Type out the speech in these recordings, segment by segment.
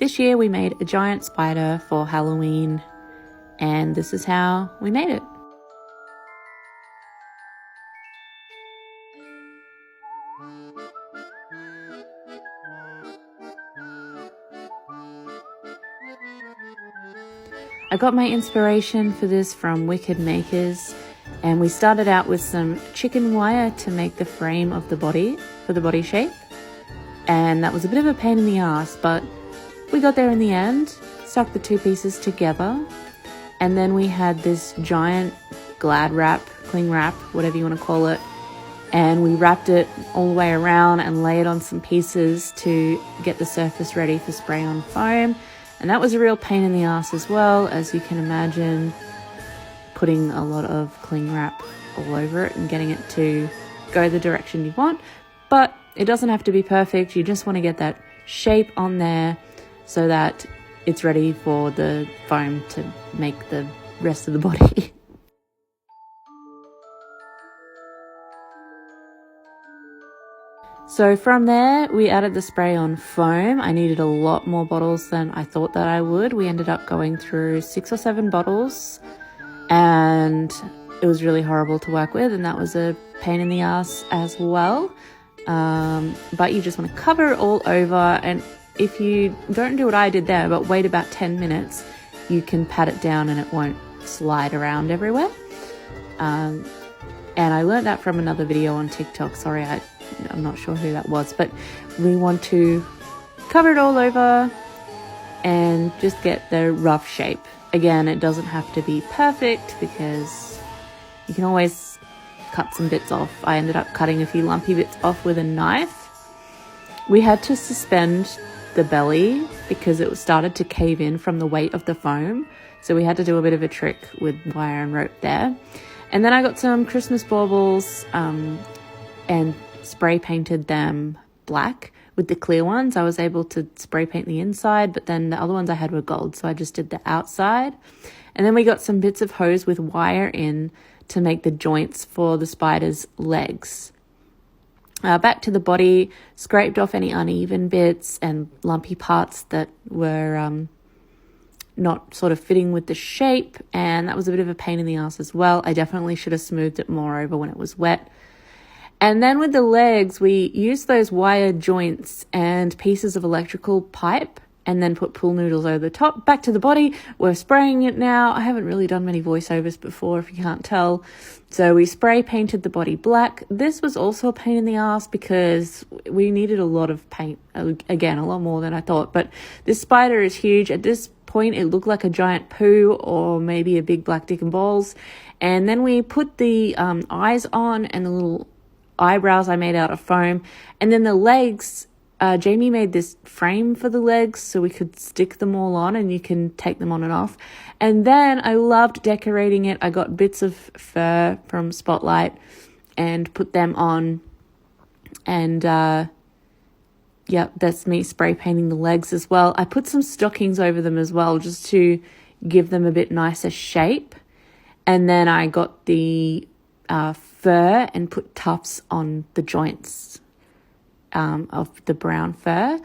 This year we made a giant spider for Halloween, and this is how we made it. I got my inspiration for this from Wicked Makers, and we started out with some chicken wire to make the frame of the body, for the body shape. And that was a bit of a pain in the ass, but we got there in the end, stuck the two pieces together, and then we had this giant glad wrap, cling wrap, whatever you want to call it, and we wrapped it all the way around and laid on some pieces to get the surface ready for spray on foam. And that was a real pain in the ass as well, as you can imagine, putting a lot of cling wrap all over it and getting it to go the direction you want. But it doesn't have to be perfect. You just want to get that shape on there so that it's ready for the foam to make the rest of the body. So from there, we added the spray on foam. I needed a lot more bottles than I thought that I would. We ended up going through 6 or 7 bottles, and it was really horrible to work with, and that was a pain in the ass as well. But you just want to cover it all over, and if you don't do what I did there, but wait about 10 minutes, you can pat it down and it won't slide around everywhere. And I learned that from another video on TikTok. Sorry, I'm not sure who that was, but we want to cover it all over and just get the rough shape. Again, it doesn't have to be perfect because you can always cut some bits off. I ended up cutting a few lumpy bits off with a knife. We had to suspend the belly because it started to cave in from the weight of the foam. So we had to do a bit of a trick with wire and rope there. And then I got some Christmas baubles and spray painted them black. With the clear ones, I was able to spray paint the inside, but then the other ones I had were gold, so I just did the outside. And then we got some bits of hose with wire in to make the joints for the spider's legs. Back to the body, scraped off any uneven bits and lumpy parts that were not sort of fitting with the shape, and that was a bit of a pain in the ass as well. I definitely should have smoothed it more over when it was wet. And then with the legs, we used those wire joints and pieces of electrical pipe and then put pool noodles over the top. Back to the body, we're spraying it now. I haven't really done many voiceovers before, if you can't tell. So we spray painted the body black. This was also a pain in the ass because we needed a lot of paint. Again, a lot more than I thought. But this spider is huge. At this point, it looked like a giant poo or maybe a big black dick and balls. And then we put the eyes on and the little eyebrows I made out of foam, and then the legs, Jamie made this frame for the legs so we could stick them all on and you can take them on and off. And then I loved decorating it. I got bits of fur from Spotlight and put them on, and yeah, that's me spray painting the legs as well. I put some stockings over them as well just to give them a bit nicer shape. And then I got the fur and put tufts on the joints of the brown fur.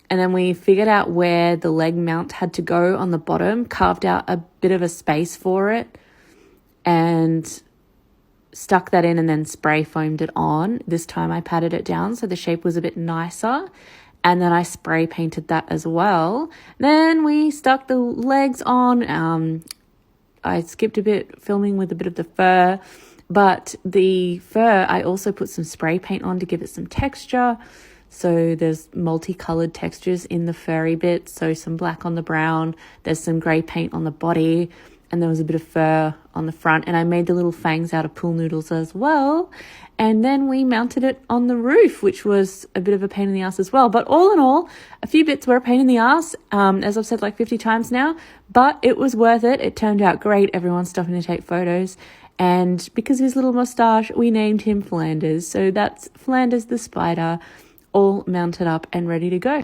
And then we figured out where the leg mount had to go on the bottom, carved out a bit of a space for it and stuck that in, and then spray foamed it on. This time I patted it down so the shape was a bit nicer. And then I spray painted that as well. Then we stuck the legs on. I skipped a bit filming with a bit of the fur. But the fur, I also put some spray paint on to give it some texture. So there's multicolored textures in the furry bit. So some black on the brown, there's some grey paint on the body, and there was a bit of fur on the front. And I made the little fangs out of pool noodles as well. And then we mounted it on the roof, which was a bit of a pain in the ass as well. But all in all, a few bits were a pain in the ass, as I've said like 50 times now. But it was worth it. It turned out great. Everyone's stopping to take photos. And because of his little moustache, we named him Flanders. So that's Flanders the spider, all mounted up and ready to go.